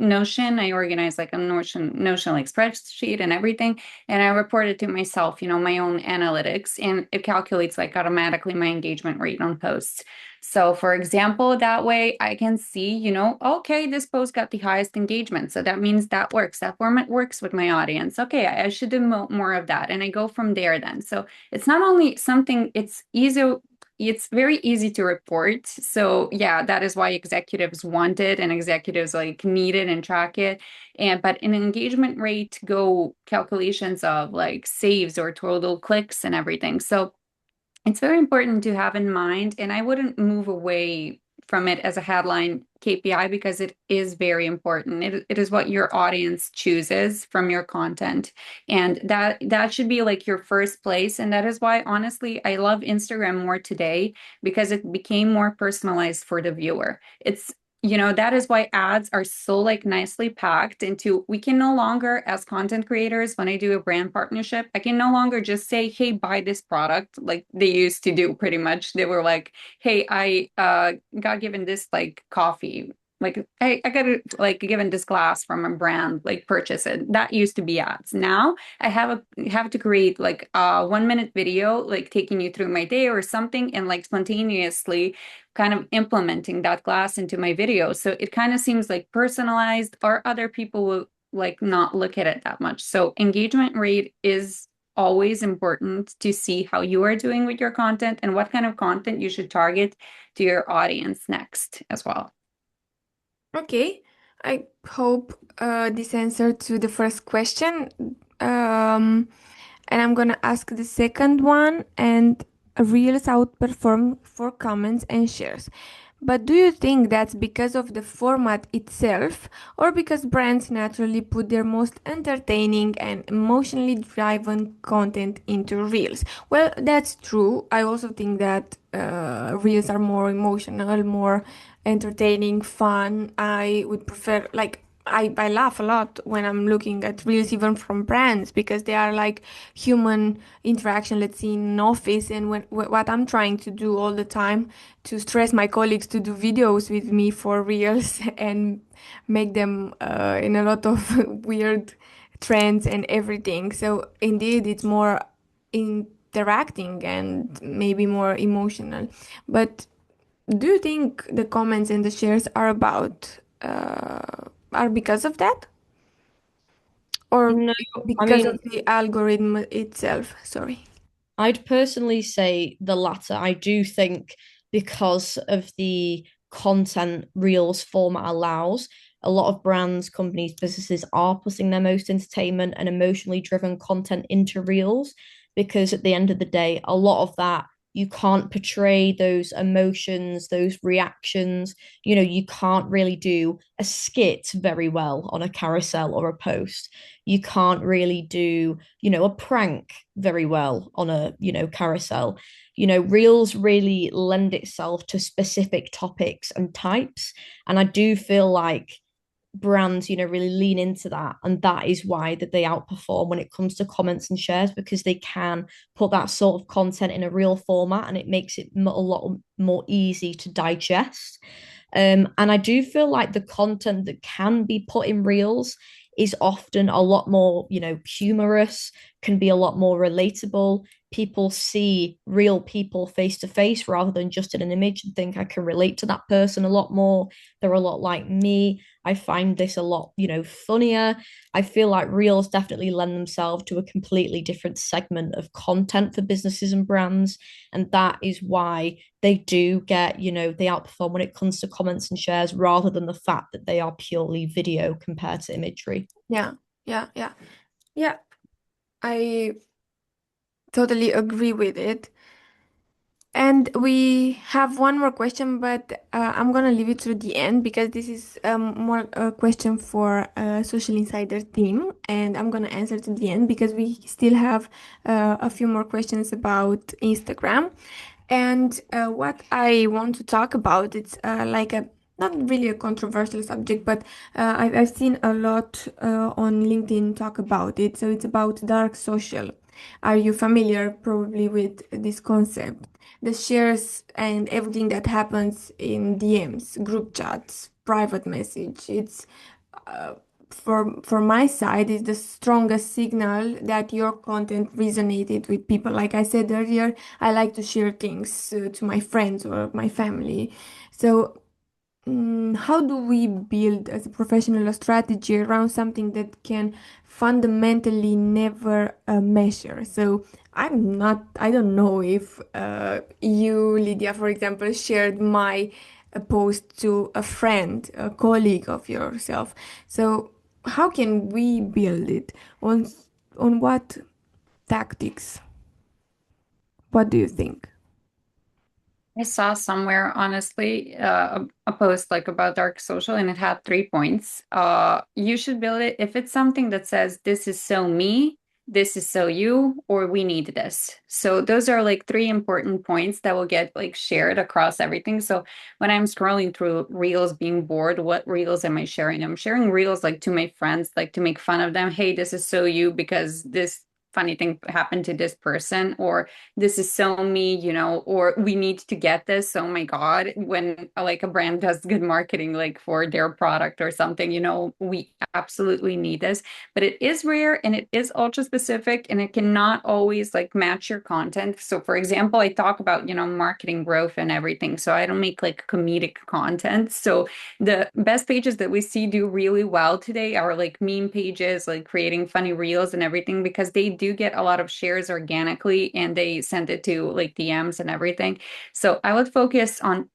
Notion. I organize like a Notion like spreadsheet and everything. And I report it to myself, my own analytics, and it calculates like automatically my engagement rate on posts. So for example, that way I can see, okay, this post got the highest engagement. So that means that works. That format works with my audience. Okay, I should do more of that. And I go from there then. So it's not only something, it's easy. it's very easy to report. So yeah, that is why executives want it and executives like need it and track it. And but in engagement rate go calculations of like saves or total clicks and everything. So it's very important to have in mind, and I wouldn't move away from it as a headline KPI because it is very important. It is what your audience chooses from your content. And that should be like your first place. And that is why, honestly, I love Instagram more today because it became more personalized for the viewer. That is why ads are so like nicely packed into we can no longer, as content creators, when I do a brand partnership, I can no longer just say, hey, buy this product like they used to do pretty much. They were like, hey, I got given this like coffee. Like I got like given this glass from a brand, like purchase it. That used to be ads. Now I have to create like a 1 minute video, like taking you through my day or something, and like spontaneously kind of implementing that glass into my video. So it kind of seems like personalized, or other people will like not look at it that much. So engagement rate is always important to see how you are doing with your content and what kind of content you should target to your audience next as well. Okay, I hope this answered to the first question. And I'm gonna ask the second one, and Reels outperform for comments and shares. But do you think that's because of the format itself, or because brands naturally put their most entertaining and emotionally driven content into Reels? Well, that's true. I also think that Reels are more emotional, more entertaining, fun. I would prefer, like, I laugh a lot when I'm looking at reels, even from brands, because they are like human interaction, let's see, in an office. And what I'm trying to do all the time to stress my colleagues to do videos with me for reels and make them in a lot of weird trends and everything. So indeed, it's more interacting and maybe more emotional. But do you think the comments and the shares are because of that, or No, I because mean, of the algorithm itself? Sorry. I'd personally say the latter. I do think because of the content Reels format allows, a lot of brands, companies, businesses are putting their most entertainment and emotionally driven content into Reels because at the end of the day, a lot of that you can't portray those emotions, those reactions. You can't really do a skit very well on a carousel or a post. You can't really do, a prank very well on a, carousel. Reels really lend itself to specific topics and types. And I do feel like brands, really lean into that. And that is why that they outperform when it comes to comments and shares, because they can put that sort of content in a real format and it makes it a lot more easy to digest. And I do feel like the content that can be put in reels is often a lot more, humorous, can be a lot more relatable. People see real people face to face rather than just in an image and think I can relate to that person a lot more. They're a lot like me. I find this a lot, funnier. I feel like reels definitely lend themselves to a completely different segment of content for businesses and brands. And that is why they do get, they outperform when it comes to comments and shares rather than the fact that they are purely video compared to imagery. Yeah, yeah, yeah, yeah. I totally agree with it. And we have one more question, but I'm gonna leave it to the end because this is more a question for Social Insider team, and I'm gonna answer to the end because we still have a few more questions about Instagram. And what I want to talk about, it's like a not really a controversial subject, but I've seen a lot on LinkedIn talk about it. So it's about dark social. Are you familiar probably with this concept? The shares and everything that happens in DMs, group chats, private message. It's uh, for my side is the strongest signal that your content resonated with people. Like I said earlier, I like to share things to my friends or my family. So how do we build as a professional a strategy around something that can fundamentally never measure? So I don't know if you, Lydia, for example, shared my post to a friend, a colleague of yourself. So how can we build it? On what tactics? What do you think? I saw somewhere, honestly, a post like about dark social, and it had 3 points. You should build it if it's something that says, "This is so me, this is so you," or "We need this." So those are like three important points that will get like shared across everything. So when I'm scrolling through reels, being bored, what reels am I sharing? I'm sharing reels like to my friends, like to make fun of them. Hey, this is so you because this funny thing happened to this person, or this is so me, or we need to get this. Oh my God, when like a brand does good marketing, like for their product or something, we absolutely need this. But it is rare and it is ultra specific and it cannot always like match your content. So for example, I talk about, marketing growth and everything. So I don't make like comedic content. So the best pages that we see do really well today are like meme pages, like creating funny reels and everything, because they do get a lot of shares organically and they send it to like DMs and everything. So I would focus on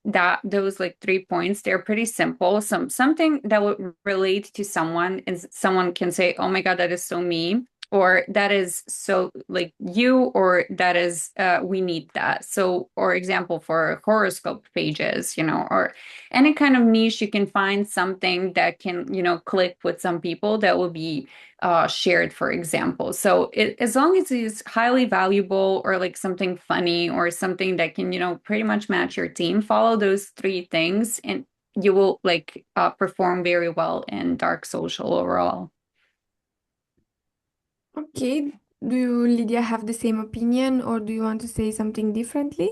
those like 3 points. They're pretty simple. Something that would relate to someone, and someone can say, "Oh my God, that is so me." Or that is so like you, or that is we need that. So, or example for horoscope pages, or any kind of niche, you can find something that can, click with some people that will be shared, for example. So as long as it's highly valuable or like something funny or something that can, pretty much match your team, follow those three things and you will like perform very well in dark social overall. Okay, do you, Lydia, have the same opinion or do you want to say something differently?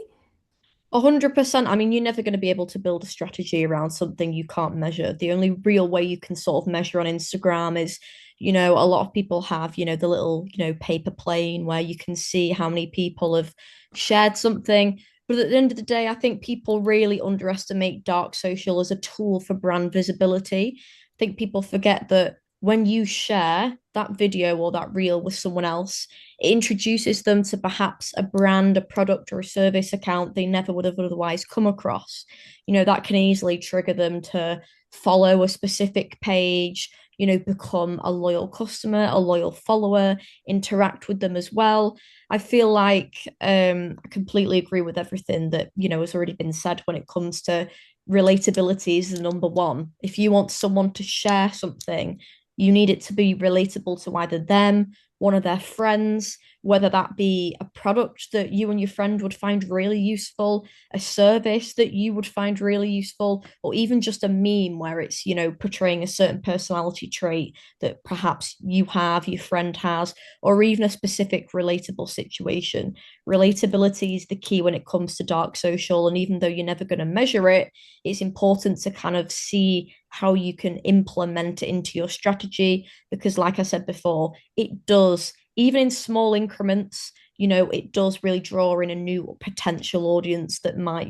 100%. I mean, you're never going to be able to build a strategy around something you can't measure. The only real way you can sort of measure on Instagram is, a lot of people have, the little, paper plane where you can see how many people have shared something. But at the end of the day, I think people really underestimate dark social as a tool for brand visibility. I think people forget that when you share that video or that reel with someone else, it introduces them to perhaps a brand, a product, or a service account they never would have otherwise come across. That can easily trigger them to follow a specific page, become a loyal customer, a loyal follower, interact with them as well. I feel like I completely agree with everything that, has already been said when it comes to relatability is the number one. If you want someone to share something, you need it to be relatable to either them, one of their friends, whether that be a product that you and your friend would find really useful, a service that you would find really useful, or even just a meme where it's, portraying a certain personality trait that perhaps you have, your friend has, or even a specific relatable situation. Relatability is the key when it comes to dark social. And even though you're never going to measure it, it's important to kind of see how you can implement it into your strategy. Because, like I said before, it does, even in small increments, it does really draw in a new potential audience that might,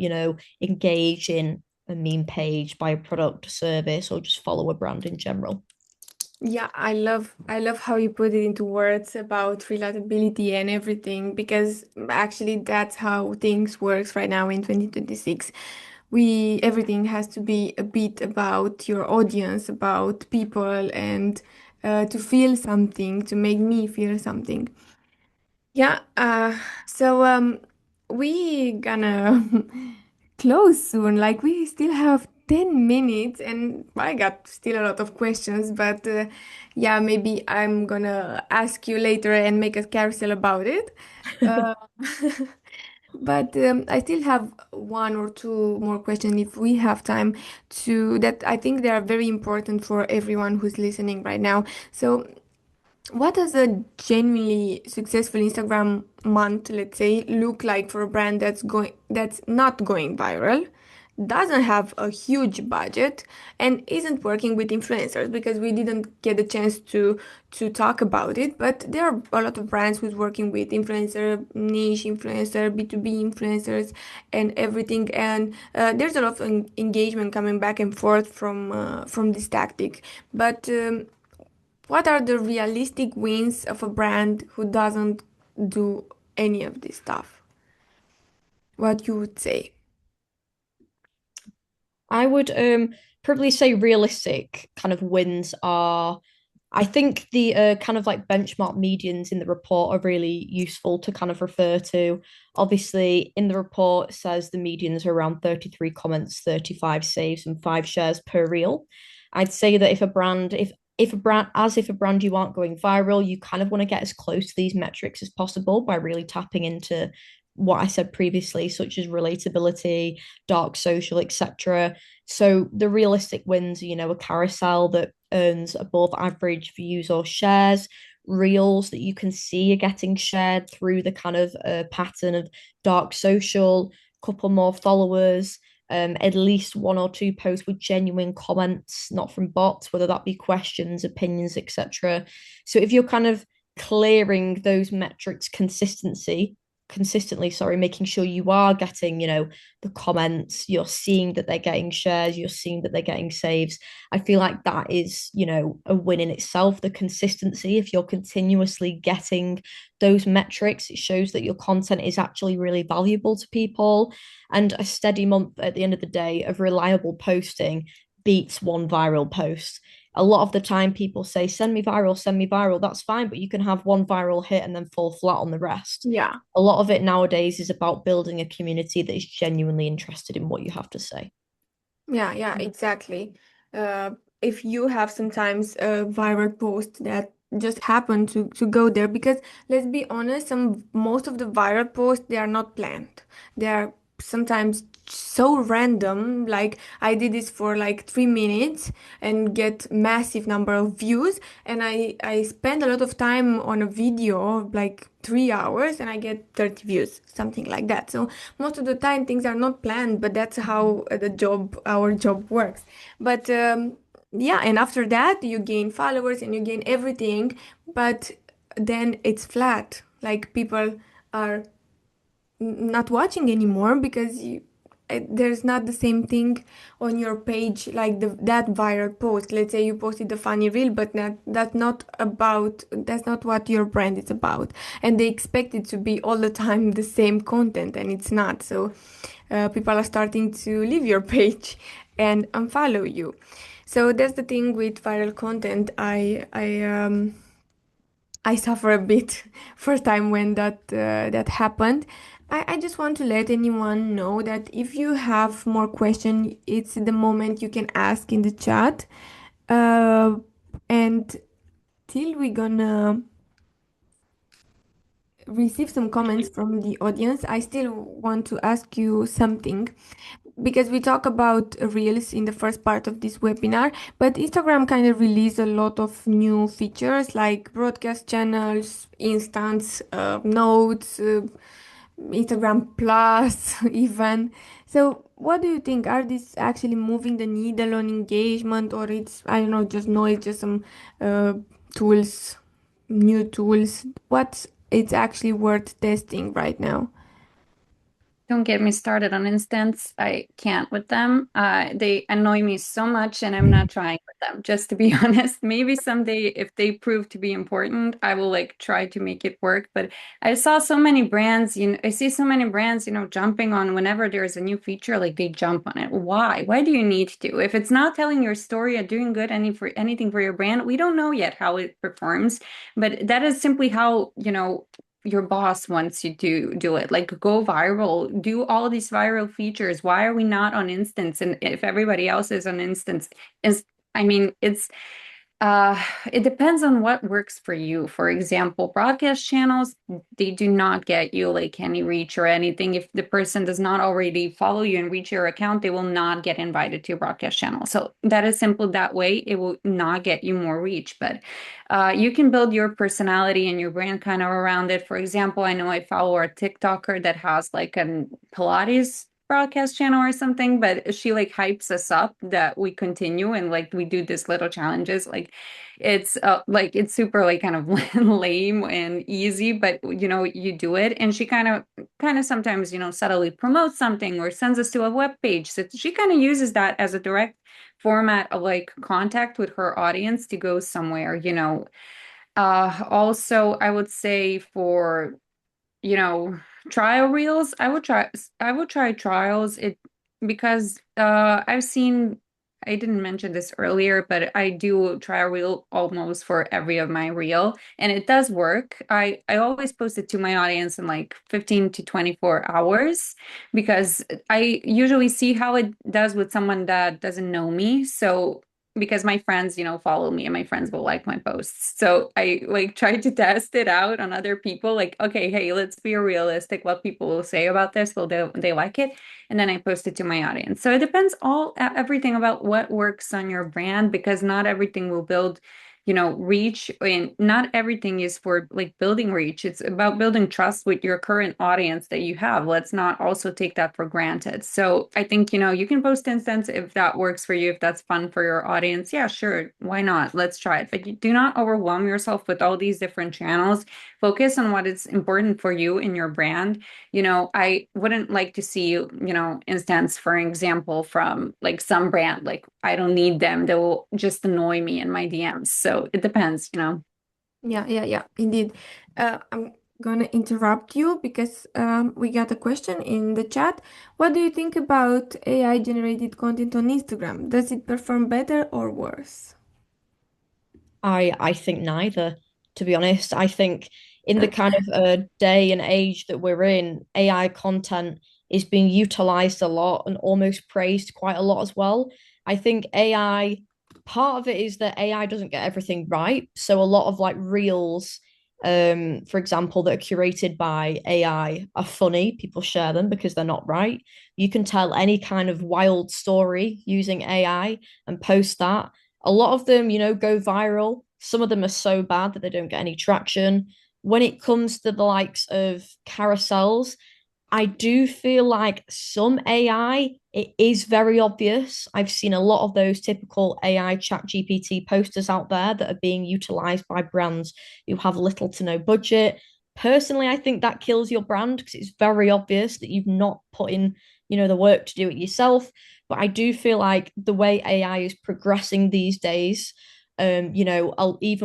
engage in a meme page, buy a product, service, or just follow a brand in general. Yeah, I love how you put it into words about relatability and everything because actually that's how things works right now in 2026. We everything has to be a bit about your audience, about people and to feel something, to make me feel something. Yeah, we gonna close soon. Like we still have 10 minutes and I got still a lot of questions, but yeah, maybe I'm gonna ask you later and make a carousel about it. Uh, but I still have one or two more questions if we have time to that I think they are very important for everyone who's listening right now. So what does a genuinely successful Instagram month, let's say, look like for a brand that's not going viral, doesn't have a huge budget, and isn't working with influencers? Because we didn't get a chance to talk about it, but there are a lot of brands who's working with influencer, niche influencer, B2B influencers, and everything. And there's a lot of engagement coming back and forth from this tactic, but. What are the realistic wins of a brand who doesn't do any of this stuff? What you would say? I would probably say realistic kind of wins are I think the kind of like benchmark medians in the report are really useful to kind of refer to. Obviously, in the report it says the medians are around 33 comments, 35 saves, and 5 shares per reel. I'd say that if a brand you aren't going viral, you kind of want to get as close to these metrics as possible by really tapping into what I said previously, such as relatability, dark social, etc. So the realistic wins, a carousel that earns above average views or shares, reels that you can see are getting shared through the kind of pattern of dark social, couple more followers, at least 1 or 2 posts with genuine comments, not from bots, whether that be questions, opinions, etc. So if you're kind of clearing those metrics consistently, sorry, making sure you are getting, the comments, you're seeing that they're getting shares, you're seeing that they're getting saves. I feel like that is, a win in itself. The consistency, if you're continuously getting those metrics, it shows that your content is actually really valuable to people. And a steady month at the end of the day of reliable posting beats one viral post. A lot of the time people say, send me viral, send me viral. That's fine, but you can have one viral hit and then fall flat on the rest. Yeah. A lot of it nowadays is about building a community that is genuinely interested in what you have to say. Yeah, yeah, exactly. If you have sometimes a viral post that just happen to go there, because let's be honest, most of the viral posts they are not planned. They are sometimes so random. Like I did this for like 3 minutes and get massive number of views, and I spend a lot of time on a video like 3 hours and I get 30 views, something like that. So most of the time things are not planned, but that's how our job works. But yeah, and after that you gain followers and you gain everything, but then it's flat. Like people are not watching anymore because there's not the same thing on your page like that viral post. Let's say you posted the funny reel, but that's not what your brand is about, and they expect it to be all the time the same content, and it's not. So people are starting to leave your page and unfollow you. So that's the thing with viral content. I suffer a bit first time when that happened. I just want to let anyone know that if you have more question, it's the moment you can ask in the chat. Uh, and till we gonna receive some comments from the audience, I still want to ask you something because we talk about reels in the first part of this webinar, but Instagram kind of released a lot of new features like broadcast channels, instance notes, Instagram Plus, even. So, what do you think? Are these actually moving the needle on engagement, or it's, I don't know, just noise, just some uh, tools, new tools? What it's actually worth testing right now? Don't get me started on instants. I can't with them. They annoy me so much, and I'm not trying with them, just to be honest. Maybe someday, if they prove to be important, I will like try to make it work. But I saw so many brands, I see so many brands, jumping on whenever there's a new feature, like they jump on it. Why? Why do you need to? If it's not telling your story or doing good anything for your brand, we don't know yet how it performs. But that is simply how, your boss wants you to do it. Like go viral, do all these viral features. Why are we not on instance? And if everybody else is on instance, is I mean, uh, it depends on what works for you. For example, broadcast channels, they do not get you like any reach or anything. If the person does not already follow you and reach your account, they will not get invited to your broadcast channel. So that is simple that way. It will not get you more reach, but you can build your personality and your brand kind of around it. For example, I know I follow a TikToker that has like a Pilates broadcast channel or something, but she like hypes us up that we continue and like we do this little challenges. Like it's super like kind of lame and easy, but you do it, and she kind of sometimes subtly promotes something or sends us to a web page. So she kind of uses that as a direct format of like contact with her audience to go somewhere. Also, I would say for you know, trial reels. I would try trials it because I've seen I didn't mention this earlier, but I do trial reel almost for every of my reel and it does work. I always post it to my audience in like 15 to 24 hours because I usually see how it does with someone that doesn't know me. So because my friends, follow me and my friends will like my posts. So I like try to test it out on other people. Like, okay, hey, let's be realistic. What people will say about this? Will they like it? And then I post it to my audience. So it depends everything about what works on your brand because not everything will build reach and not everything is for like building reach. It's about building trust with your current audience that you have. Let's not also take that for granted. So I think, you can post instance if that works for you, if that's fun for your audience. Yeah, sure. Why not? Let's try it. But you do not overwhelm yourself with all these different channels. Focus on what is important for you in your brand. I wouldn't like to see, instance, for example, from like some brand, like I don't need them. They will just annoy me in my DMs. So it depends. Yeah, yeah, yeah, indeed. I'm gonna interrupt you because we got a question in the chat. What do you think about AI generated content on Instagram? Does it perform better or worse? I think neither, to be honest. I think in the kind of day and age that we're in, AI content is being utilized a lot and almost praised quite a lot as well. I think AI, part of it is that AI doesn't get everything right. So a lot of like reels, for example, that are curated by AI are funny. People share them because they're not right. You can tell any kind of wild story using AI and post that. A lot of them, go viral. Some of them are so bad that they don't get any traction. When it comes to the likes of carousels, I do feel like some AI, it is very obvious. I've seen a lot of those typical AI chat GPT posters out there that are being utilized by brands who have little to no budget. Personally, I think that kills your brand because it's very obvious that you've not put in, the work to do it yourself. But I do feel like the way AI is progressing these days, even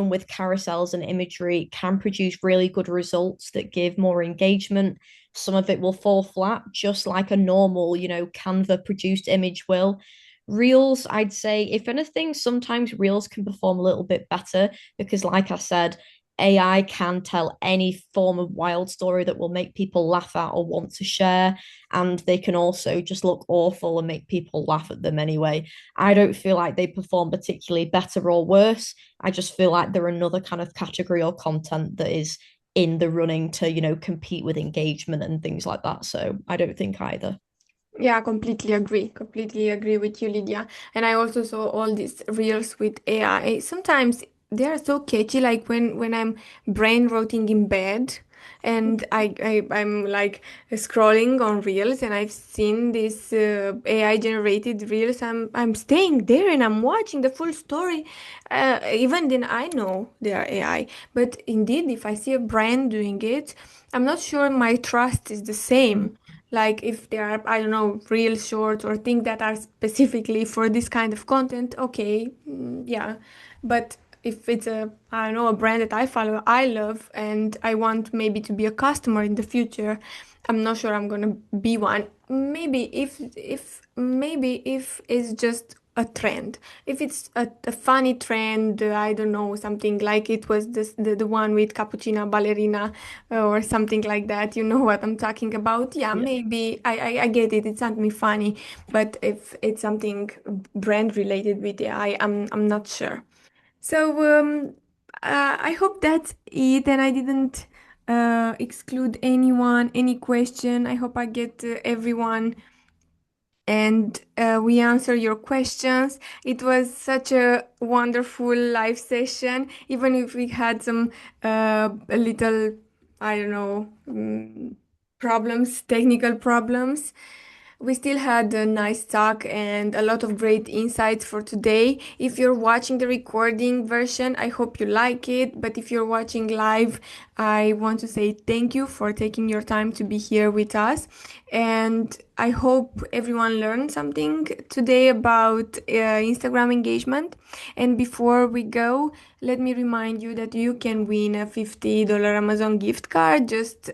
with carousels and imagery, can produce really good results that give more engagement. Some of it will fall flat, just like a normal, Canva produced image will. Reels, I'd say, if anything, sometimes Reels can perform a little bit better because, like I said, AI can tell any form of wild story that will make people laugh at or want to share. And they can also just look awful and make people laugh at them anyway. I don't feel like they perform particularly better or worse. I just feel like they're another kind of category or content that is in the running to, compete with engagement and things like that. So I don't think either. Yeah, completely agree. Completely agree with you, Lydia. And I also saw all these reels with AI. Sometimes they are so catchy, like when I'm brain rotting in bed and I'm like scrolling on reels and I've seen these AI generated reels. I'm staying there and I'm watching the full story. Even then I know they are AI. But indeed, if I see a brand doing it, I'm not sure my trust is the same. Like if there are, I don't know, real shorts or things that are specifically for this kind of content, okay, yeah. But if it's a, I don't know, a brand that I follow, I love, and I want maybe to be a customer in the future, I'm not sure I'm gonna be one. Maybe if it's just a trend. If it's a funny trend, I don't know, something like it was the one with Cappuccina Ballerina or something like that. You know what I'm talking about? Yeah, Yeah. maybe I get it. It's something funny, but if it's something brand related with AI, I'm not sure. So I hope that's it, and I didn't exclude anyone, any question. I hope I get everyone and we answer your questions. It was such a wonderful live session, even if we had some a little, I don't know, problems, technical problems. We still had a nice talk and a lot of great insights for today. If you're watching the recording version, I hope you like it. But if you're watching live, I want to say thank you for taking your time to be here with us. And I hope everyone learned something today about Instagram engagement. And before we go, let me remind you that you can win a $50 Amazon gift card. Just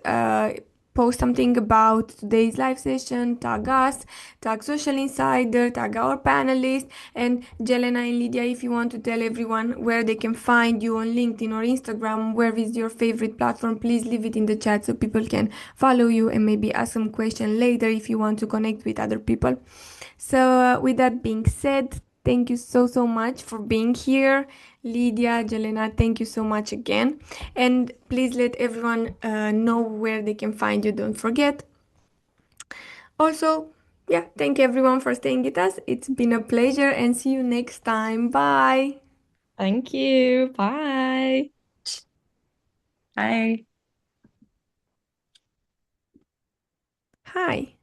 post something about today's live session, tag us, tag Socialinsider, tag our panelists, and Jelena and Lydia, if you want to tell everyone where they can find you on LinkedIn or Instagram, where is your favorite platform, please leave it in the chat so people can follow you and maybe ask some question later if you want to connect with other people. So, with that being said, thank you so much for being here. Lydia, Jelena, thank you so much again. And please let everyone know where they can find you. Don't forget. Also, yeah, thank everyone for staying with us. It's been a pleasure and see you next time. Bye. Thank you. Bye. Bye. Hi.